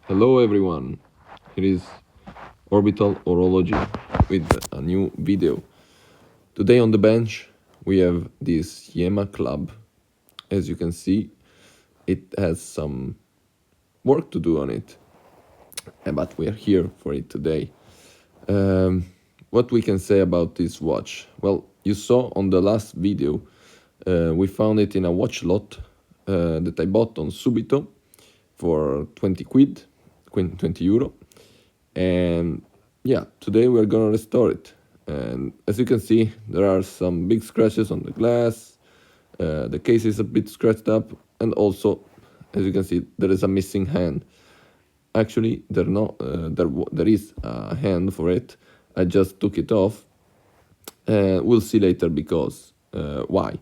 Hello everyone, here is Orbital Horology with a new video. Today on the bench we have this YEMA club. As you can see, it has some work to do on it, but we are here for it today. What we can say about this watch? Well, you saw on the last video, we found it in a watch lot that I bought on Subito for 20 quid, 20 euro. And yeah, today we're gonna restore it. And as you can see, there are some big scratches on the glass. The case is a bit scratched up, and also, as you can see, there is a missing hand. Actually, there is a hand for it. I just took it off. We'll see later because why.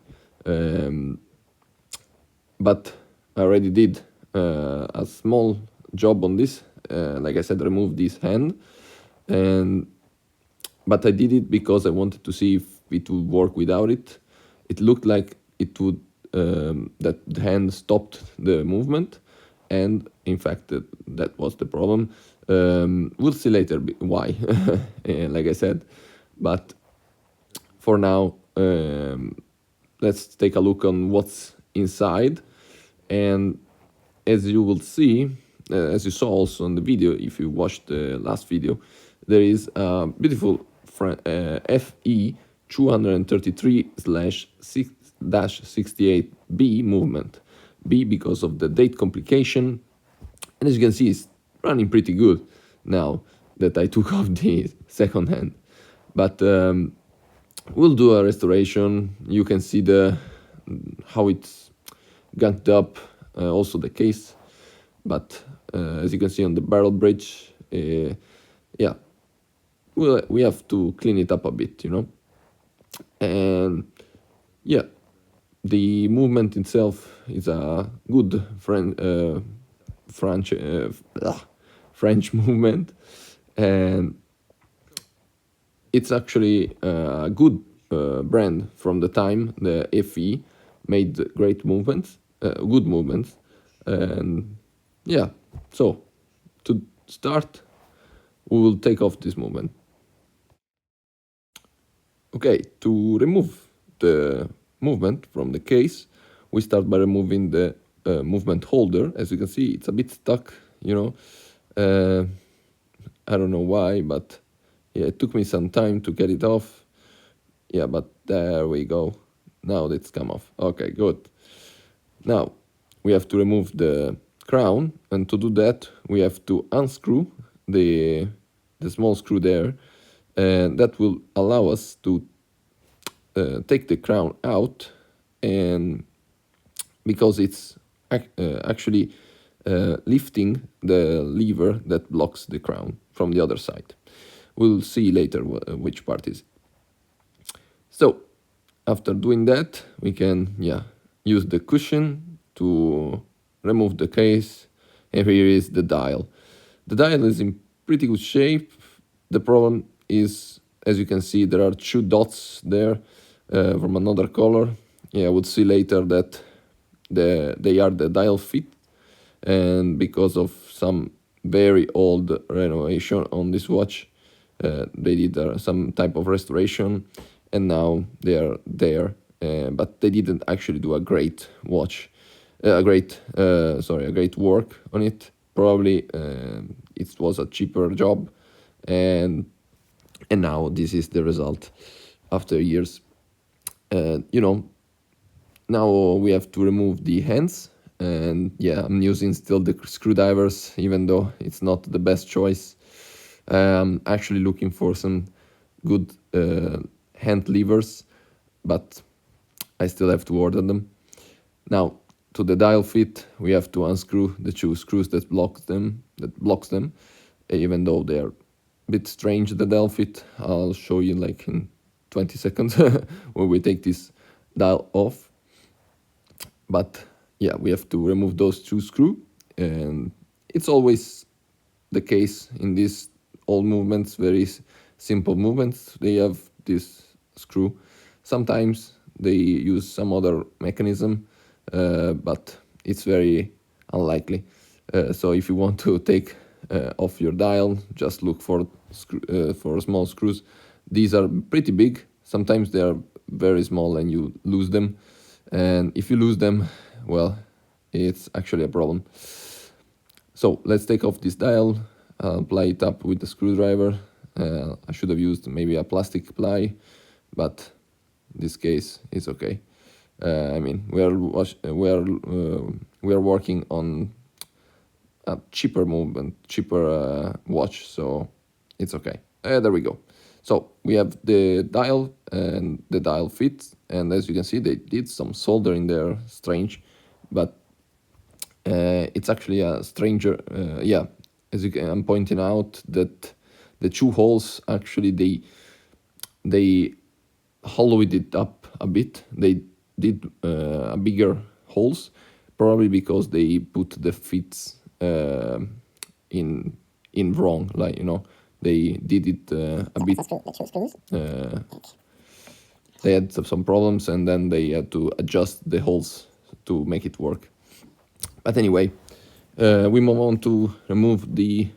But I already did a small job on this. Like I said, remove this hand, but I did it because I wanted to see if it would work without it. It looked like it would that the hand stopped the movement, and in fact that was the problem. We'll see later why, like I said, but for now, let's take a look on what's inside. And as you will see, as you saw also in the video, if you watched the last video, there is a beautiful FE 233/68B movement. B because of the date complication, and as you can see, it's running pretty good now that I took off the second hand. But we'll do a restoration. You can see how it's gunked up, also the case. But as you can see on the barrel bridge, yeah, we have to clean it up a bit, And yeah, the movement itself is a good French movement, and it's actually a good brand from the time. The FE made great movements, good movements, and yeah. So to start, we will take off this movement. Okay, to remove the movement from the case, we start by removing the movement holder. As you can see, it's a bit stuck, I don't know why, but yeah, it took me some time to get it off. Yeah, but there we go. Now it's come off. Okay, good. Now we have to remove the crown, and to do that we have to unscrew the small screw there, and that will allow us to take the crown out, and because it's actually lifting the lever that blocks the crown from the other side. We'll see later which part is. So after doing that, we can use the cushion to remove the case, and here is the dial. The dial is in pretty good shape. The problem is, as you can see, there are two dots there from another color. I would see later that they are the dial fit, and because of some very old renovation on this watch, they did some type of restoration, and now they are there. But they didn't actually do a great watch, a great work on it. Probably it was a cheaper job, and now this is the result after years. Now we have to remove the hands, and I'm using still the screwdrivers, even though it's not the best choice. I'm actually looking for some good hand levers, but I still have to order them. Now, to the dial fit, we have to unscrew the two screws that blocks them, even though they're a bit strange, the dial fit. I'll show you like in 20 seconds when we take this dial off. But we have to remove those two screws, and it's always the case in these old movements, very simple movements. They have this screw. Sometimes they use some other mechanism, but it's very unlikely. So if you want to take off your dial, just look for small screws. These are pretty big. Sometimes they are very small and you lose them. And if you lose them, well, it's actually a problem. So let's take off this dial, apply it up with the screwdriver. I should have used maybe a plastic ply, but in this case it's okay. I mean, we are working on a cheaper movement, cheaper watch, so it's okay. There we go. So we have the dial, and the dial fits, and as you can see, they did some soldering there, strange, but it's actually a stranger. Yeah, as I'm pointing out that the two holes actually they hollowed it up a bit. They did a bigger holes, probably because they put the fits in wrong. Like, you know, they did it a bit. They had some problems, and then they had to adjust the holes to make it work. But anyway, we move on to remove the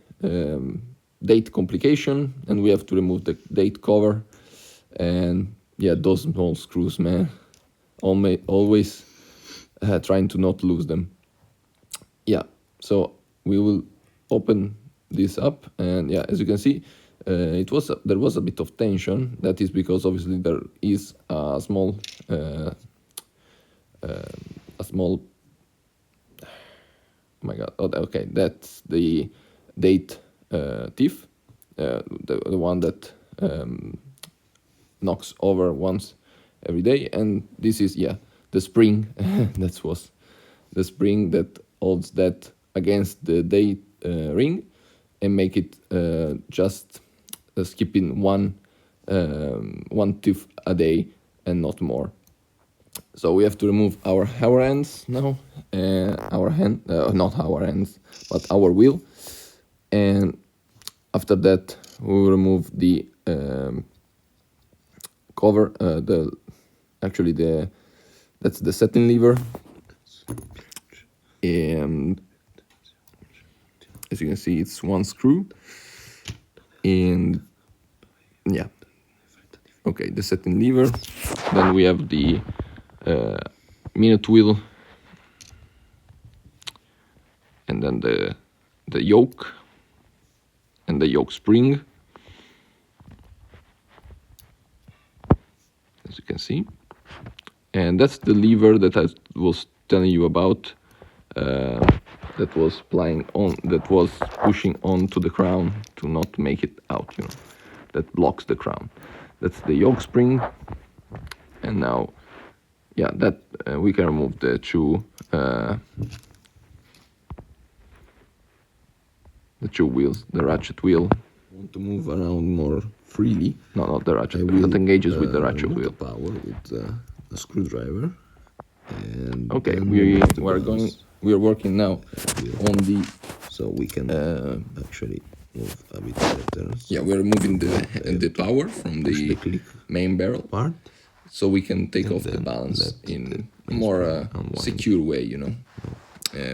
date complication, and we have to remove the date cover. And yeah, those small screws, man, always trying to not lose them. Yeah, so we will open this up, and yeah, as you can see, there was a bit of tension. That is because obviously there is a small oh my god, okay, that's the date teeth, the one that knocks over once every day, and this is, yeah, the spring. That was the spring that holds that against the date ring and make it just skipping one tooth a day and not more. So we have to remove our hands now, not our hands, but our wheel. And after that, we will remove the cover. That's the setting lever. And as you can see, it's one screw. And yeah, okay, the setting lever. Then we have the minute wheel, and then the yoke and the yoke spring, as you can see. And that's the lever that I was telling you about, that was pushing onto the crown to not make it out, you know, that blocks the crown. That's the yoke spring. And now, yeah, that we can remove the two wheels, the ratchet wheel. I want to move around more freely. No, not the ratchet wheel. That engages with the ratchet wheel. The power with a screwdriver. And okay, we are working now on the. So we can actually move a bit better. Yeah, we are moving the power from the main barrel part, so we can take off the balance in a more secure way, you know,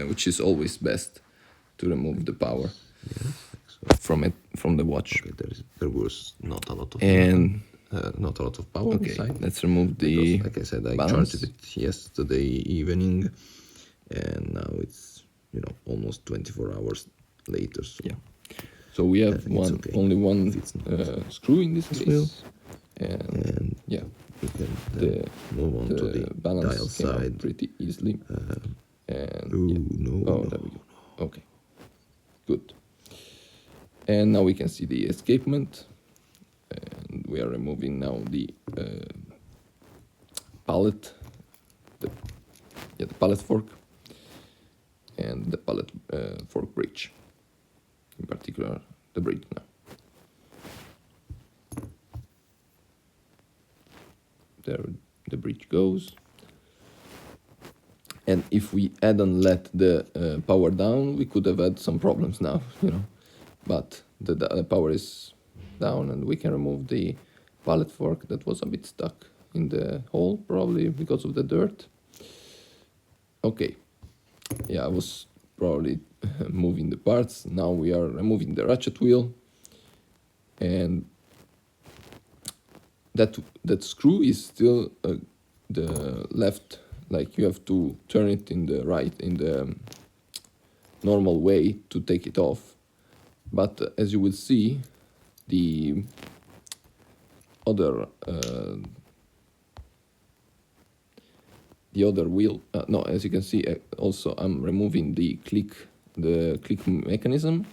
which is always best to remove the power from the watch. Okay, there was not a lot of power okay, inside. let's remove the because, like I said, I balance. charged it yesterday evening, and now it's, you know, almost 24 hours later. So yeah. So we have only one screw in this wheel. case, and yeah, we can move on to the balance dial came out side pretty easily. And there we go. Okay, good. And now we can see the escapement, and we are removing now the pallet, the pallet fork, and the pallet fork bridge. In particular, the bridge now. There the bridge goes. And if we hadn't let the power down, we could have had some problems now, you know. But the power is down, and we can remove the pallet fork that was a bit stuck in the hole, probably because of the dirt. Okay. Yeah, I was probably moving the parts. Now we are removing the ratchet wheel, and that screw is still the left, like you have to turn it in the right, in the normal way to take it off. But as you will see, the other wheel, no, as you can see, also I'm removing the click mechanism.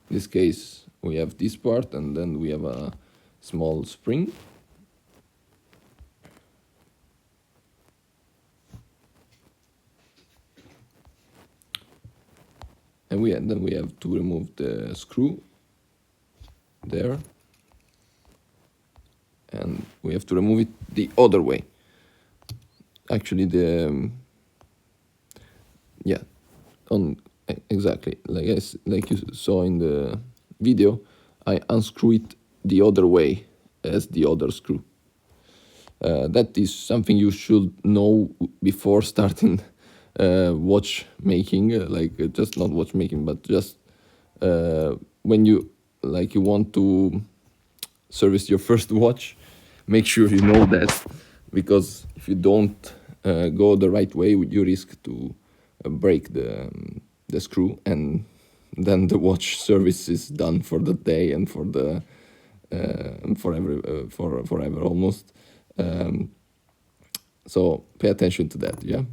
In this case, we have this part, and then we have a small spring. And then we have to remove the screw there, and we have to remove it the other way. Actually, exactly like you saw in the video, I unscrew it the other way as the other screw. That is something you should know before starting watch making, just not watch making, but just when you want to service your first watch, make sure you know that, because if you don't go the right way, you risk to break the screw, and then the watch service is done for the day and for the forever almost. So pay attention to that, yeah.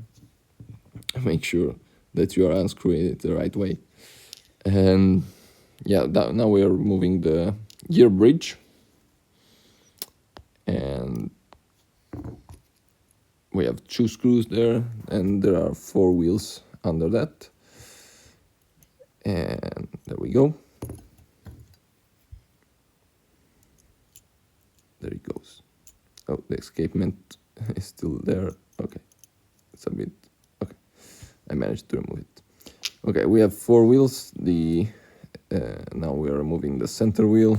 Make sure that you are unscrewing it the right way. And yeah, now we are moving the gear bridge, and we have 2 screws there, and there are 4 wheels under that. And there we go. There it goes. Oh, the escapement is still there. Okay, it's a bit okay. I managed to remove it. Okay, we have 4 wheels. Now we are removing the center wheel.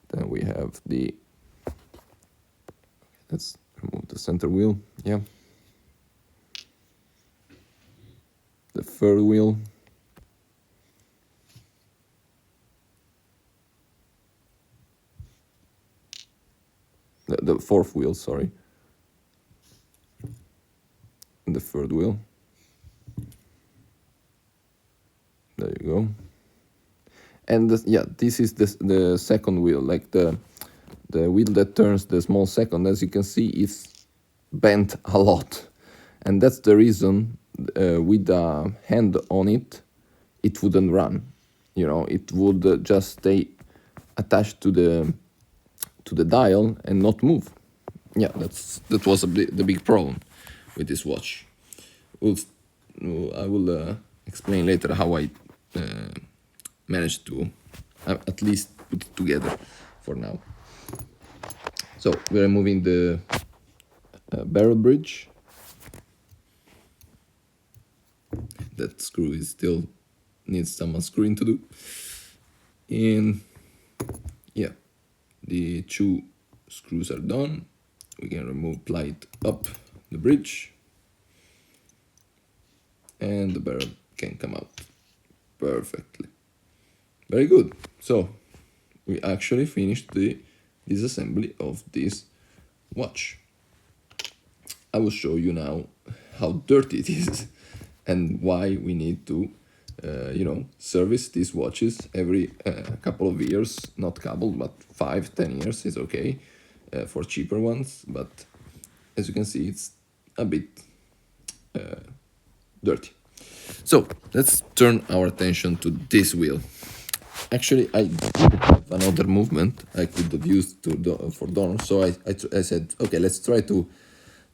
Then we have let's remove the center wheel. Yeah. The third wheel. The fourth wheel, sorry. And the third wheel. There you go. And this is the second wheel, like the wheel that turns the small second. As you can see, it's bent a lot, and that's the reason with a hand on it, it wouldn't run. It would just stay attached to the dial and not move. Yeah, that was the big problem with this watch. I will explain later how I managed to at least put it together for now. So we're removing the barrel bridge. That screw is still needs some unscrewing to do. And yeah, the 2 screws are done. We can ply it up the bridge, and the barrel can come out perfectly. Very good. So we actually finished the disassembly of this watch. I will show you now how dirty it is and why we need to service these watches every couple of years. Not couple, but 5-10 years is okay for cheaper ones, but as you can see, it's a bit dirty. So let's turn our attention to this wheel. Actually, I didn't have another movement I could have used for donor, so I said, okay, let's try to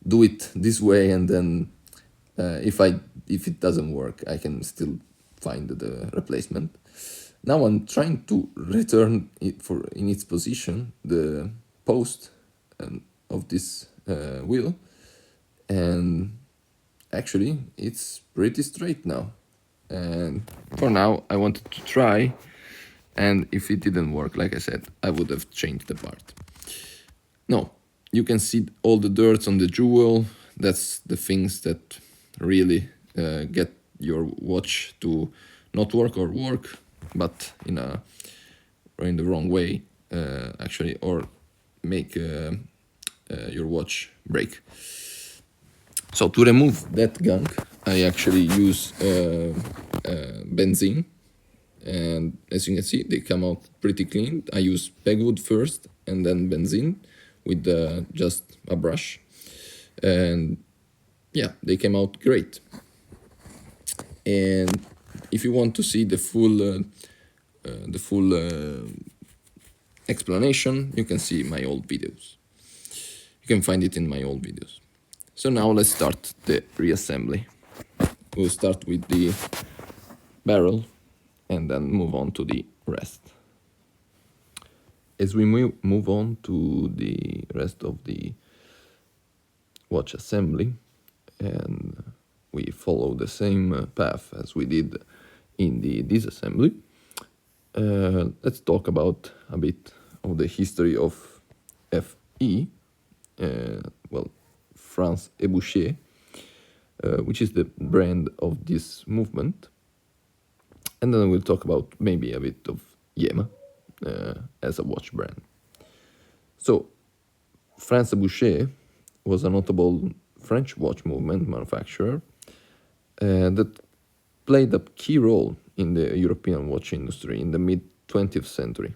do it this way, and then if it doesn't work, I can still find the replacement. Now I'm trying to return it in its position, the post of this wheel, and actually it's pretty straight now. And for now, I wanted to try, and if it didn't work, like I said, I would have changed the part. No, you can see all the dirt on the jewel. That's the things that really get your watch to not work or work, but in the wrong way, actually, or make your watch break. So to remove that gunk, I actually use benzene, and as you can see, they come out pretty clean. I use pegwood first and then benzene with just a brush, and yeah, they came out great. And if you want to see the full explanation, you can see my old videos. You can find it in my old videos. So now let's start the reassembly. We'll start with the barrel and then move on to the rest. As we move on to the rest of the watch assembly, and we follow the same path as we did in the disassembly, let's talk about a bit of the history of FE, well, France Ebouché, which is the brand of this movement. And then we'll talk about maybe a bit of YEMA as a watch brand. So, France Ebouché was a notable French watch movement manufacturer that played a key role in the European watch industry in the mid 20th century,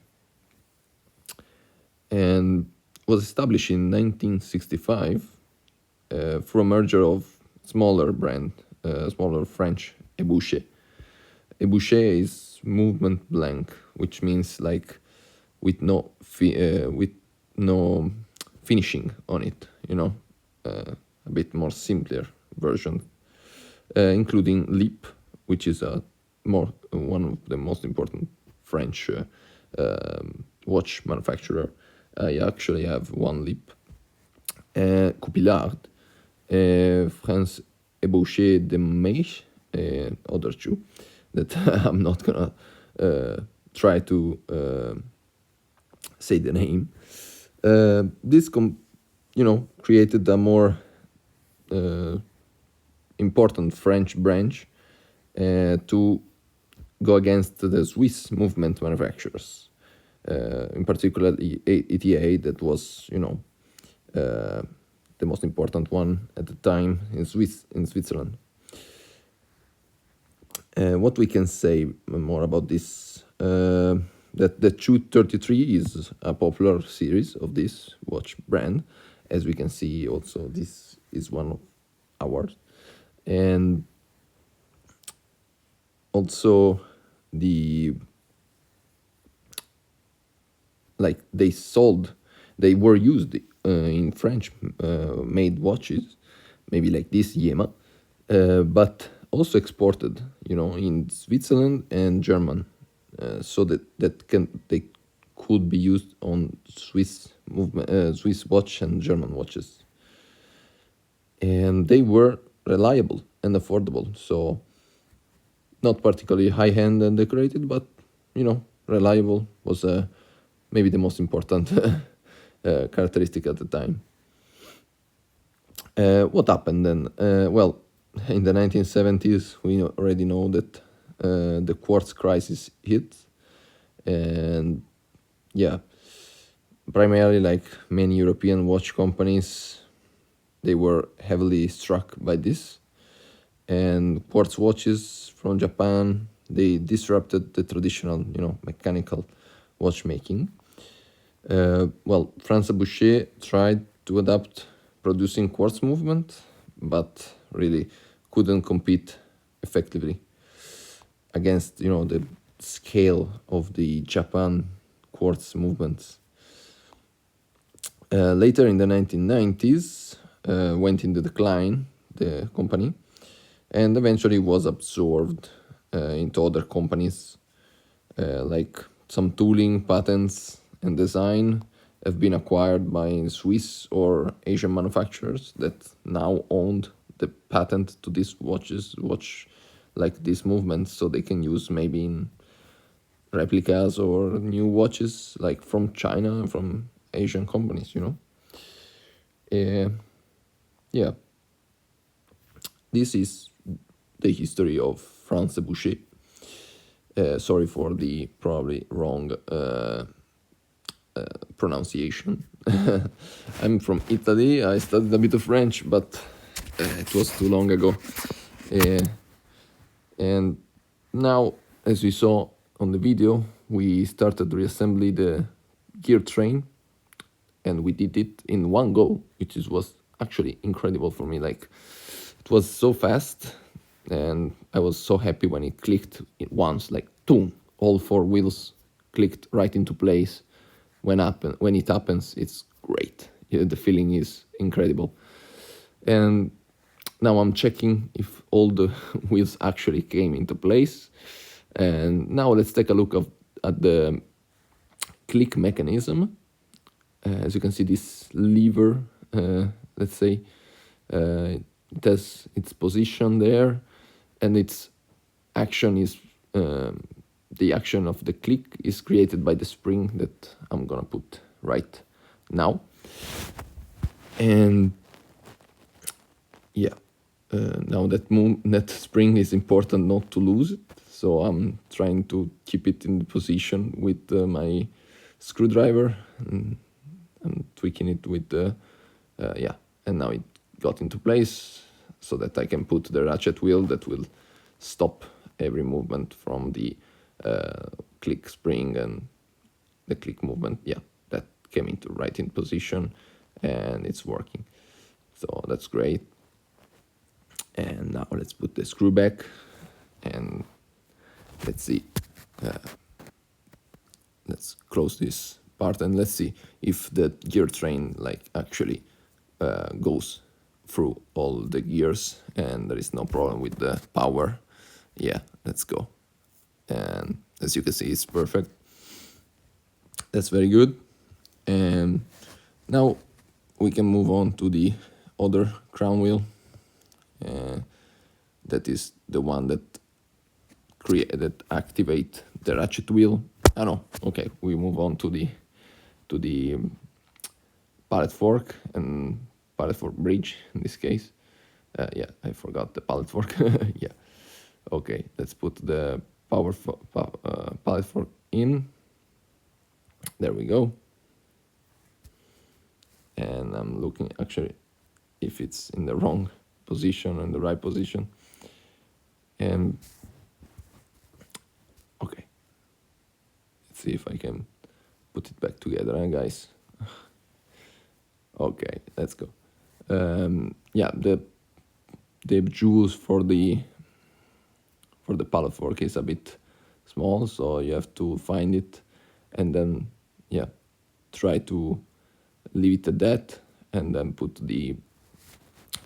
and was established in 1965 through a merger of smaller French Ebouché. Ebouché is movement blank, which means like with no finishing on it, a bit more simpler version, including Lip, which is one of the most important French watch manufacturer. I actually have one Lip. Coupillard, France Ebouché de Meiche, other two that I'm not gonna try to say the name. This created a more important French branch to go against the Swiss movement manufacturers, in particular the ETA, that was the most important one at the time in Switzerland. What we can say more about this, that the 233 is a popular series of this watch brand. As we can see also, this is one of ours. And also they were used in French made watches, maybe like this YEMA, but also exported, in Switzerland and German, so that they could be used on Swiss watch and German watches, and they were reliable and affordable. So not particularly high-end and decorated, but reliable was maybe the most important characteristic at the time. What happened then? Well, in the 1970s, we already know that the quartz crisis hit, and yeah, primarily like many European watch companies, they were heavily struck by this, and quartz watches from Japan, they disrupted the traditional, mechanical watchmaking. Well, France Boucher tried to adapt producing quartz movement, but really couldn't compete effectively against, the scale of the Japan quartz movements. Later in the 1990s, went into decline, the company, and eventually was absorbed into other companies, like some tooling, patents, and design have been acquired by Swiss or Asian manufacturers that now owned the patent to these watch like these movements, so they can use maybe in replicas or new watches like from China, from Asian companies, yeah. This is the history of France Boucher. Sorry for the probably wrong pronunciation. I'm from Italy. I studied a bit of French, but it was too long ago. Uh, and now, as we saw on the video, we started reassembly the gear train, and we did it in one go, was actually incredible for me. Like, it was so fast, and I was so happy when it clicked once, like boom, all four wheels clicked right into place. When it happens, it's great. Yeah, the feeling is incredible. And now I'm checking if all the wheels actually came into place. And now let's take a look at the click mechanism. As you can see, this lever, let's say, it has its position there, and its action is the action of the click is created by the spring that I'm gonna put right now. And yeah, now that spring is important not to lose it, so I'm trying to keep it in the position with my screwdriver, and I'm tweaking it with the and now it got into place so that I can put the ratchet wheel that will stop every movement from the click spring and the click movement. Yeah, that came into right in position, and it's working, so that's great. And now let's put the screw back, and let's see, let's close this part, and let's see if the gear train like actually goes through all the gears and there is no problem with the power. Yeah, let's go. And as you can see, it's perfect. That's very good. And now we can move on to the other crown wheel. That is the one that activate the ratchet wheel. No, okay, we move on to the pallet fork and pallet fork bridge in this case. Yeah, I forgot the pallet fork. Yeah, okay, let's put the pallet fork in. There we go. And I'm looking actually if it's in the wrong position or in the right position. And okay, let's see if I can put it back together, guys. Okay, let's go. Yeah, the jewels for the pallet fork is a bit small, so you have to find it and then try to leave it at that, and then put the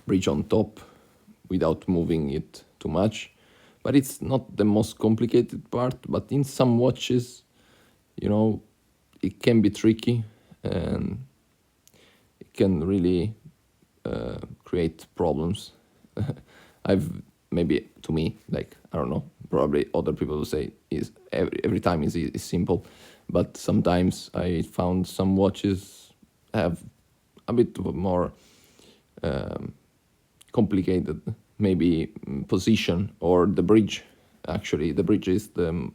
bridge on top without moving it too much. But it's not the most complicated part, but in some watches, it can be tricky, and it can really create problems. Maybe to me, like, I don't know, probably other people will say is every time is simple, but sometimes I found some watches have a bit more complicated, maybe position or the bridge. Actually, the bridge is the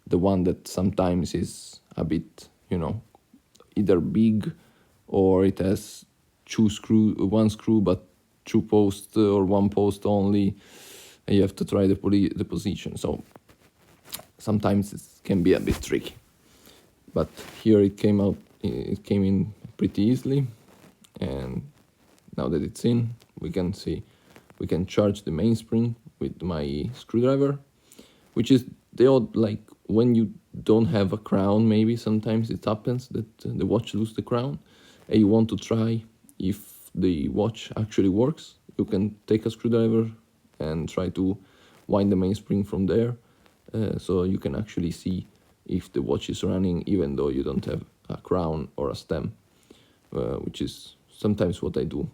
one that sometimes is a bit, either big, or it has one screw but two posts or one post only, and you have to try the position. So sometimes it can be a bit tricky, but here it came in pretty easily. And now that it's in, we can charge the mainspring with my screwdriver, which is the odd, like, when you don't have a crown, maybe sometimes it happens that the watch loses the crown and you want to try if the watch actually works. You can take a screwdriver and try to wind the mainspring from there, so you can actually see if the watch is running even though you don't have a crown or a stem, which is sometimes what I do.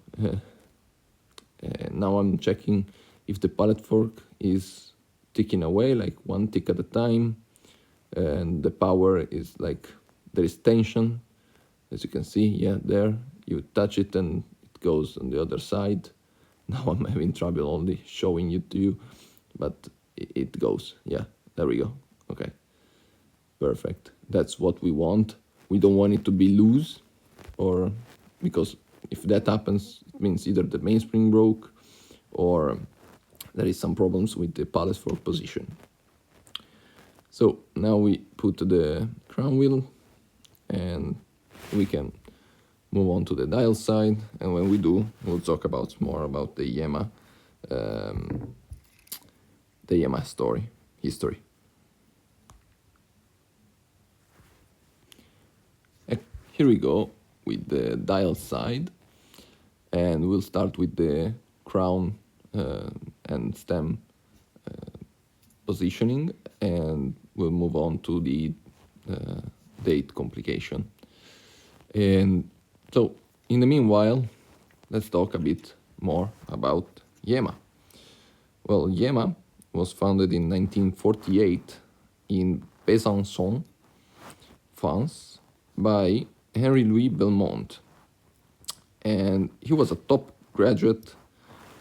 Now I'm checking if the pallet fork is ticking away, like one tick at a time, and the power is like, there is tension, as you can see. Yeah, there you touch it and it goes on the other side. Now I'm having trouble only showing it to you, but it goes. Yeah, there we go. Okay, perfect. That's what we want. We don't want it to be loose, or because if that happens, it means either the mainspring broke or there is some problems with the pallet fork position. So now we put the crown wheel and we can move on to the dial side, and when we do, we'll talk about more about the YEMA story, history. Here we go with the dial side, and we'll start with the crown and stem positioning, and we'll move on to the date complication. And so, in the meanwhile, let's talk a bit more about YEMA. Well, YEMA was founded in 1948 in Besançon, France, by Henry Louis Belmont. And he was a top graduate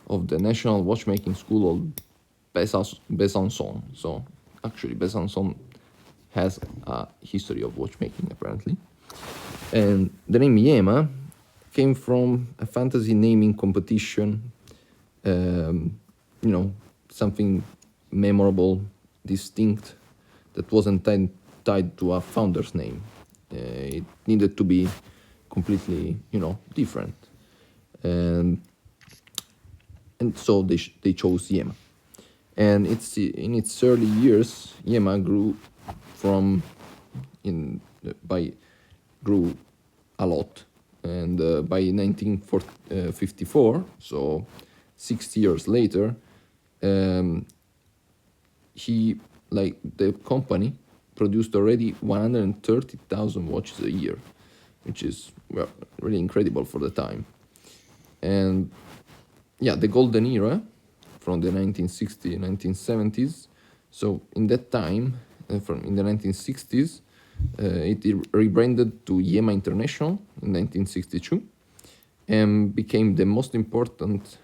of the National Watchmaking School of Besançon. So, actually, Besançon has a history of watchmaking, apparently. And the name YEMA came from a fantasy naming competition, something memorable, distinct, that wasn't tied to a founder's name. It needed to be completely, different. And so they chose YEMA. And in its early years, YEMA grew grew a lot. And by 1954, so 60 years later, the company produced already 130,000 watches a year, which is really incredible for the time. And yeah, the golden era from the 1960s, 1970s. So in that time, in the 1960s, it rebranded to YEMA International in 1962 and became the most important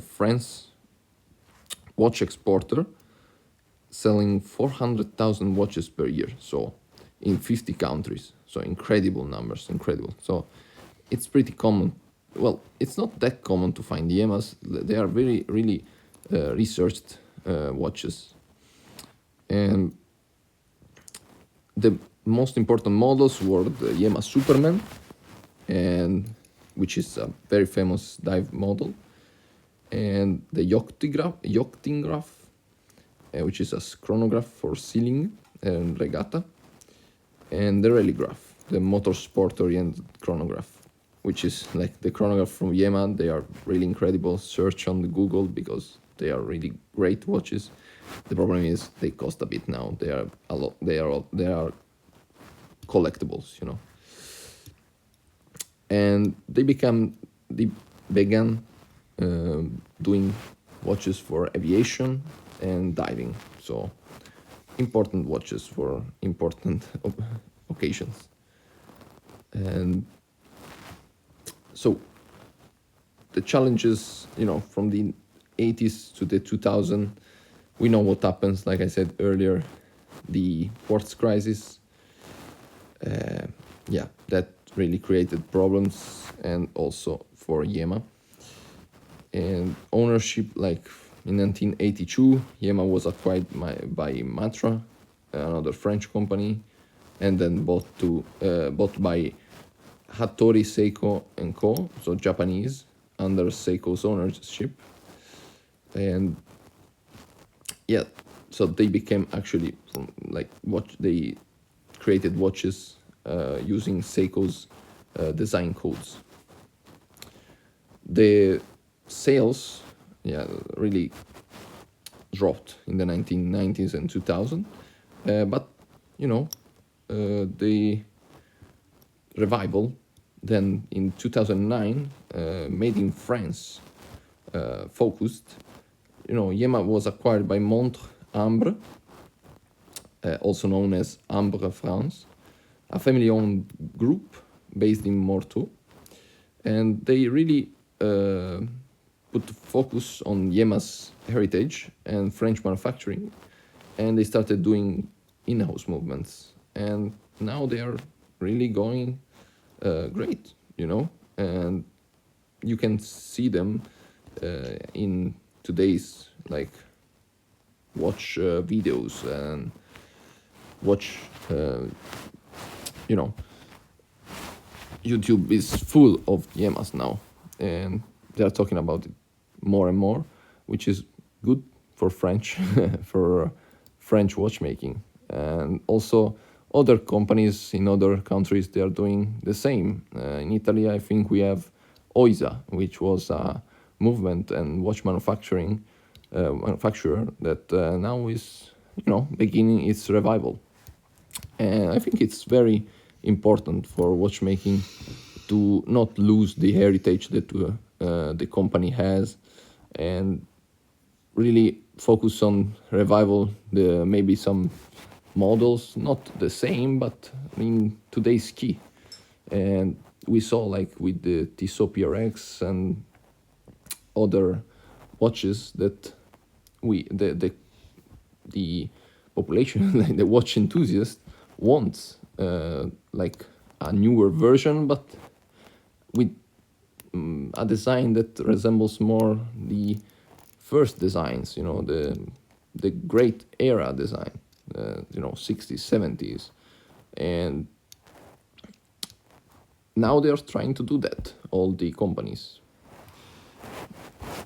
French watch exporter, selling 400,000 watches per year, so in 50 countries. So incredible numbers, incredible. So it's pretty common. Well, it's not that common to find YEMAs. They are very, really researched watches. And the most important models were the YEMA Superman, which is a very famous dive model, and the Yachtingraph, which is a chronograph for sailing and regatta, and the Rallygraph, the motorsport-oriented chronograph, which is like the chronograph from YEMA. They are really incredible. Search on the Google because they are really great watches. The problem is they cost a bit now. They are a lot. They are collectibles, And they began doing watches for aviation and diving. So important watches for important occasions. And so the challenges, from the 80s to the 2000s, we know what happens. Like I said earlier, the quartz crisis, that really created problems, and also for YEMA. And ownership, like in 1982, YEMA was acquired by Matra, another French company, and then bought by Hattori Seiko & Co., so Japanese, under Seiko's ownership. And so they became actually they created watches using Seiko's design codes. The sales really dropped in the 1990s and 2000, but the revival then in 2009, made in France, focused. YEMA was acquired by Montre Ambre, also known as Ambre France, a family-owned group based in Morteau, and they really put put focus on YEMA's heritage and French manufacturing, and they started doing in-house movements, and now they are really going great, and you can see them in today's like watch videos and watch you know YouTube is full of YEMAs now, and they are talking about it more and more, which is good for French, for French watchmaking, and also other companies in other countries they are doing the same. In Italy, I think we have OISA, which was a movement and watch manufacturer that now is beginning its revival. And I think it's very important for watchmaking to not lose the heritage that the company has, and really focus on revival. Maybe some models, not the same, but I mean today's key. And we saw like with the Tissot PRX and other watches that the population, like the watch enthusiast, wants like a newer version, but with a design that resembles more the first designs, the great era design, 60s, 70s, and now they are trying to do that, all the companies.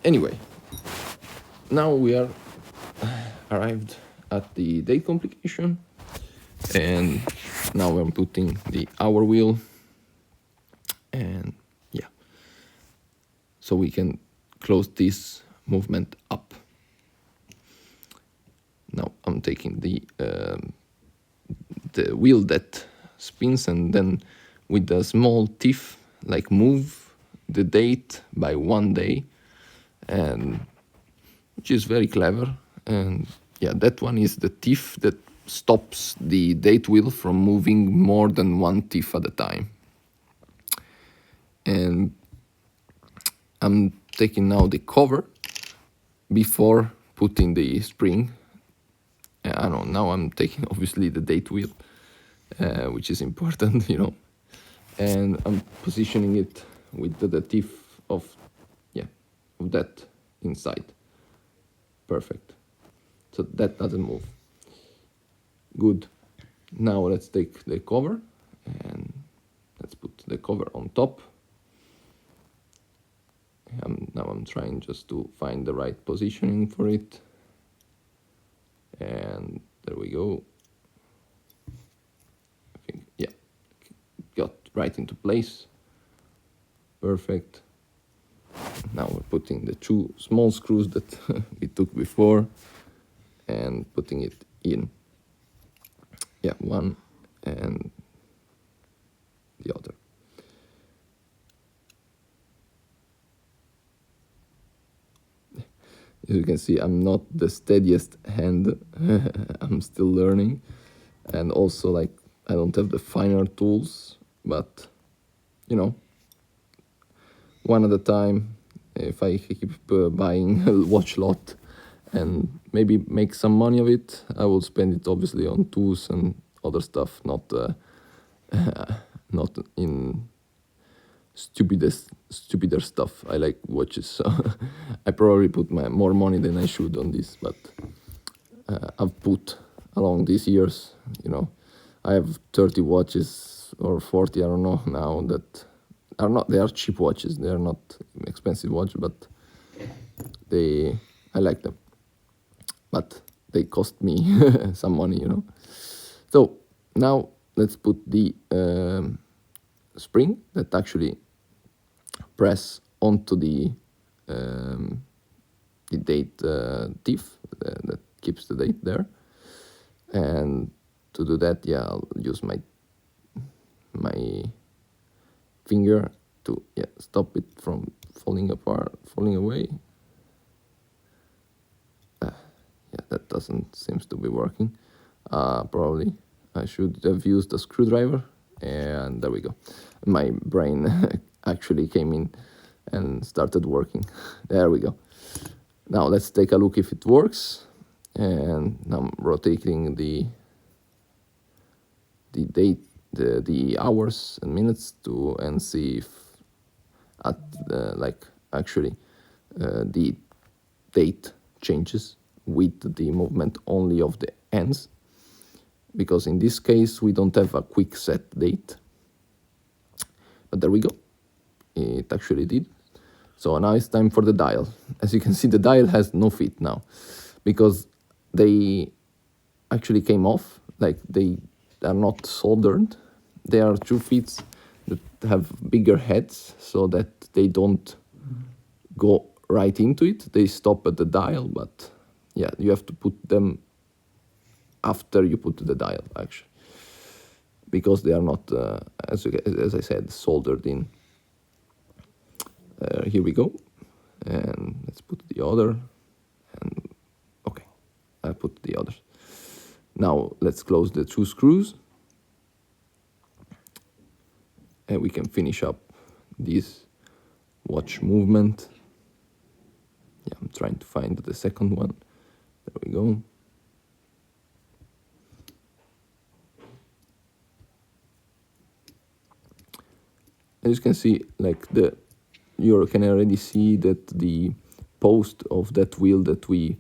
Anyway, now we are arrived at the date complication, and now I'm putting the hour wheel, and yeah, so we can close this movement up. Now I'm taking the wheel that spins, and then with a small teeth like move the date by 1 day, and which is very clever. And yeah, that one is the teeth that stops the date wheel from moving more than one teeth at a time. And I'm taking now the cover before putting the spring. I don't know, now I'm taking obviously the date wheel, which is important, and I'm positioning it with the teeth of that inside. Perfect. So that doesn't move. Good. Now let's take the cover and let's put the cover on top. Now I'm trying just to find the right positioning for it. And there we go. I think, yeah, got right into place. Perfect. Now we're putting the 2 small screws that we took before and putting it in. Yeah, one and the other. As you can see, I'm not the steadiest hand. I'm still learning, and also like I don't have the finer tools, but one at a time. If I keep buying a watch lot and maybe make some money of it, I will spend it obviously on tools and other stuff, not not in stupider stuff. I like watches, so I probably put more money than I should on this, but I've put along these years, I have 30 watches or 40, I don't know now, that are not, they are cheap watches, they are not expensive watches, but I like them, but they cost me some money, So now let's put the spring that actually press onto the date teeth that keeps the date there. And to do that, I'll use my finger to stop it from falling away. That doesn't seems to be working. Probably I should have used a screwdriver, and there we go. My brain actually came in and started working. There we go. Now let's take a look if it works. And I'm rotating the date, the hours and minutes to, and see if at like actually the date changes with the movement only of the ends, because in this case we don't have a quick set date. But there we go, it actually did. So now it's time for the dial. As you can see, the dial has no feet now because they actually came off, like they are not soldered. They are 2 feet that have bigger heads so that they don't go right into it. They stop at the dial, but yeah, you have to put them after you put the dial actually, because they are not, as I said, soldered in. Here we go, and let's put the other, and okay, I put the others. Now let's close the 2 screws, and we can finish up this watch movement. Yeah, I'm trying to find the second one. There we go. As you can see, like you can already see that the post of that wheel that we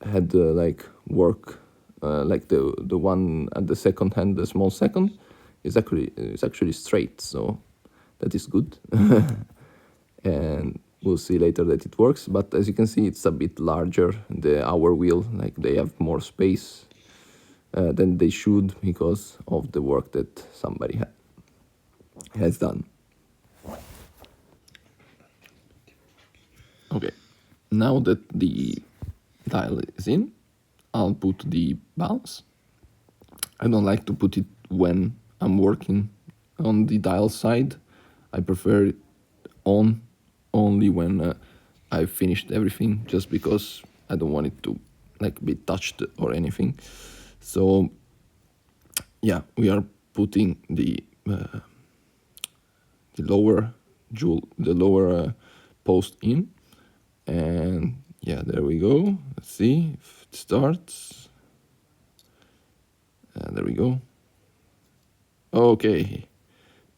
had like work, like the one at the second hand, the small second, is actually straight. So that is good. And we'll see later that it works. But as you can see, it's a bit larger. The hour wheel, like they have more space than they should because of the work that somebody has done. Okay, now that the dial is in, I'll put the balance. I don't like to put it when I'm working on the dial side. I prefer it on only when I've finished everything, just because I don't want it to like be touched or anything. So yeah, we are putting the lower post in, and yeah, there we go. Let's see if it starts. There we go. Okay,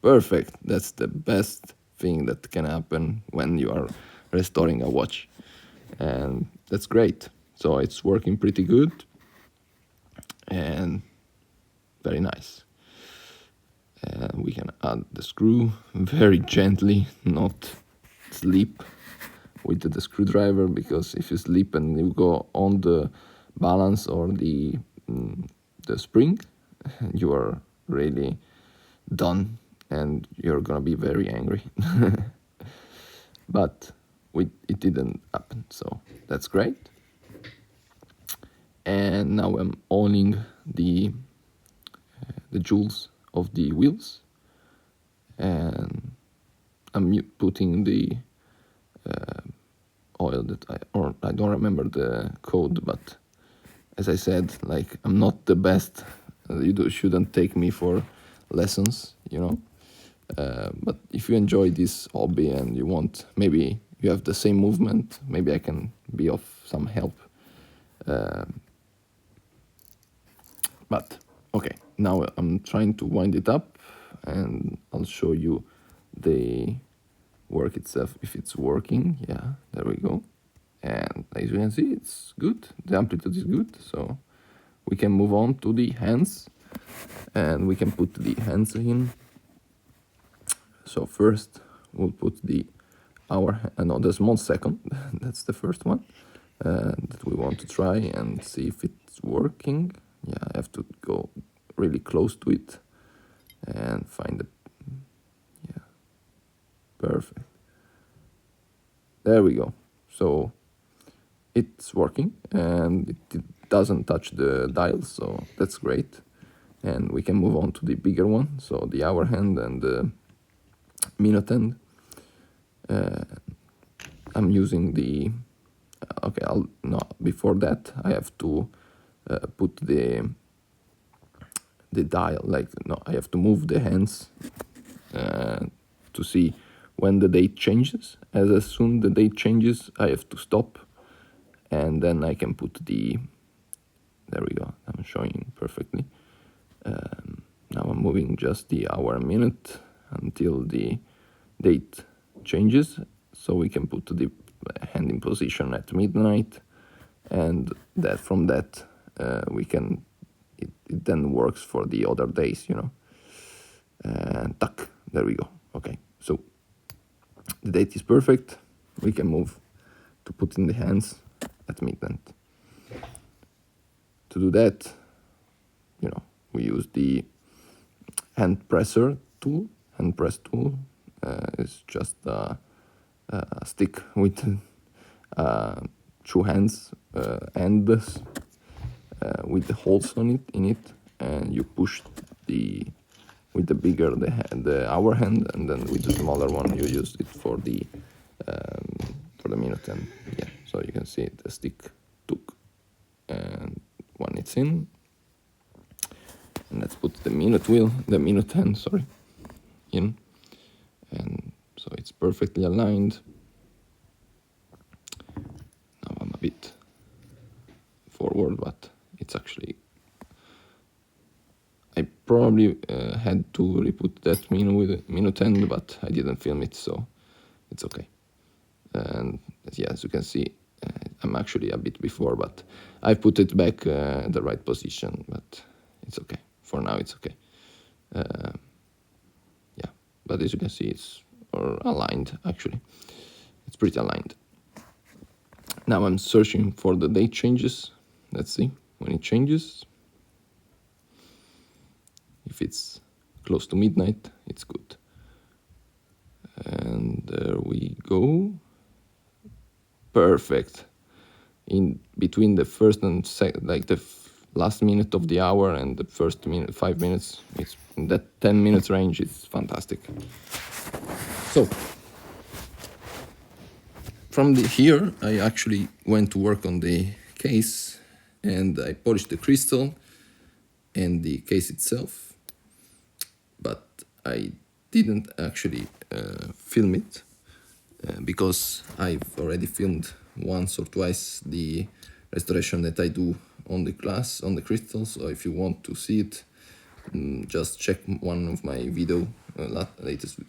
perfect. That's the best thing that can happen when you are restoring a watch, and that's great. So it's working pretty good and very nice. We can add the screw very gently, not slip with the screwdriver, because if you slip and you go on the balance or the spring, you are really done and you're gonna be very angry. But it didn't happen, so that's great. And now I'm owning the jewels of the wheels, and I'm putting the oil that I don't remember the code, but as I said, like I'm not the best. You shouldn't take me for lessons, you know. But if you enjoy this hobby and you want, maybe you have the same movement, maybe I can be of some help. But okay, now I'm trying to wind it up, and I'll show you the work itself if it's working. Yeah, there we go. And as you can see, it's good. The amplitude is good, so we can move on to the hands, and we can put the hands in. So first we'll put the the small second. That's the first one that we want to try and see if it's working. Yeah, I have to go really close to it and find it. Yeah, perfect. There we go. So it's working and it doesn't touch the dial, so that's great. And we can move on to the bigger one, so the hour hand and the minute hand. I'm using the okay. Before that, I have to put the dial. I have to move the hands to see when the date changes. As soon the date changes, I have to stop, and then I can put the, there we go, I'm showing perfectly. Now I'm moving just the hour and minute until the date changes, so we can put the hand in position at midnight, and that from that we can, it then works for the other days, you know. And tuck, there we go. Okay, so the date is perfect. We can move to put in the hands at midnight. To do that, you know, we use the hand presser tool. Hand press tool is just a stick with two hands ends with the holes on it in it, and you push the with the bigger the hour hand, and then with the smaller one you use it for the minute hand. Yeah, so you can see the stick took, and when it's in, and let's put the minute hand, sorry, in, and so it's perfectly aligned. Now I'm a bit forward, but it's actually, I probably had to re-put that minute end, but I didn't film it, so it's okay. And yeah, as you can see, I'm actually a bit before, but I put it back in the right position, but it's okay. For now, it's okay. Yeah, but as you can see, it's aligned, actually. It's pretty aligned. Now I'm searching for the date changes. Let's see when it changes. If it's close to midnight, it's good. And there we go. Perfect. In between the first and like the last minute of the hour and the first minute, 5 minutes, it's in that 10 minutes range. It's fantastic. So from here, I actually went to work on the case, and I polished the crystal and the case itself, but I didn't actually film it because I've already filmed once or twice the restoration that I do on the glass, on the crystal. So if you want to see it, just check one of my video, latest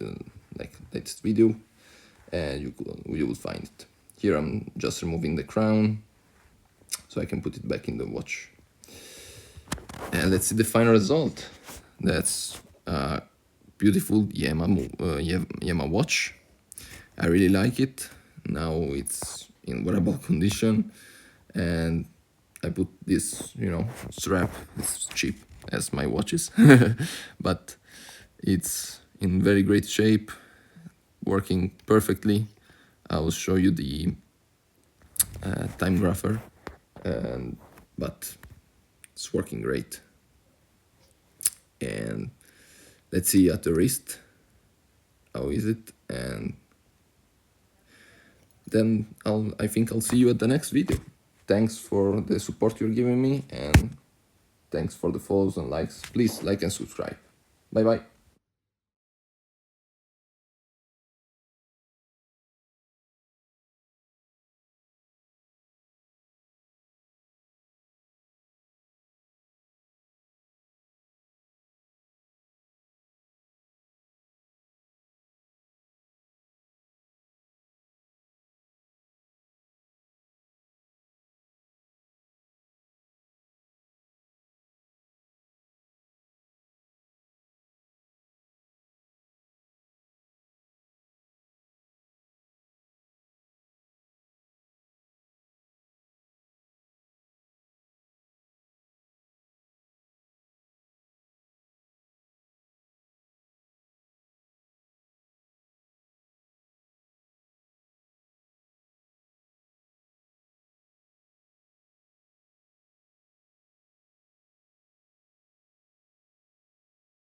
video, and you will find it. Here I'm just removing the crown so I can put it back in the watch. And let's see the final result. That's a beautiful YEMA watch. I really like it. Now it's in wearable condition, and I put this, strap. It's cheap as my watches, but it's in very great shape, working perfectly. I will show you the time grapher, but it's working great. And let's see at the wrist, how is it? And then I think I'll see you at the next video. Thanks for the support you're giving me, and thanks for the follows and likes. Please like and subscribe. Bye bye.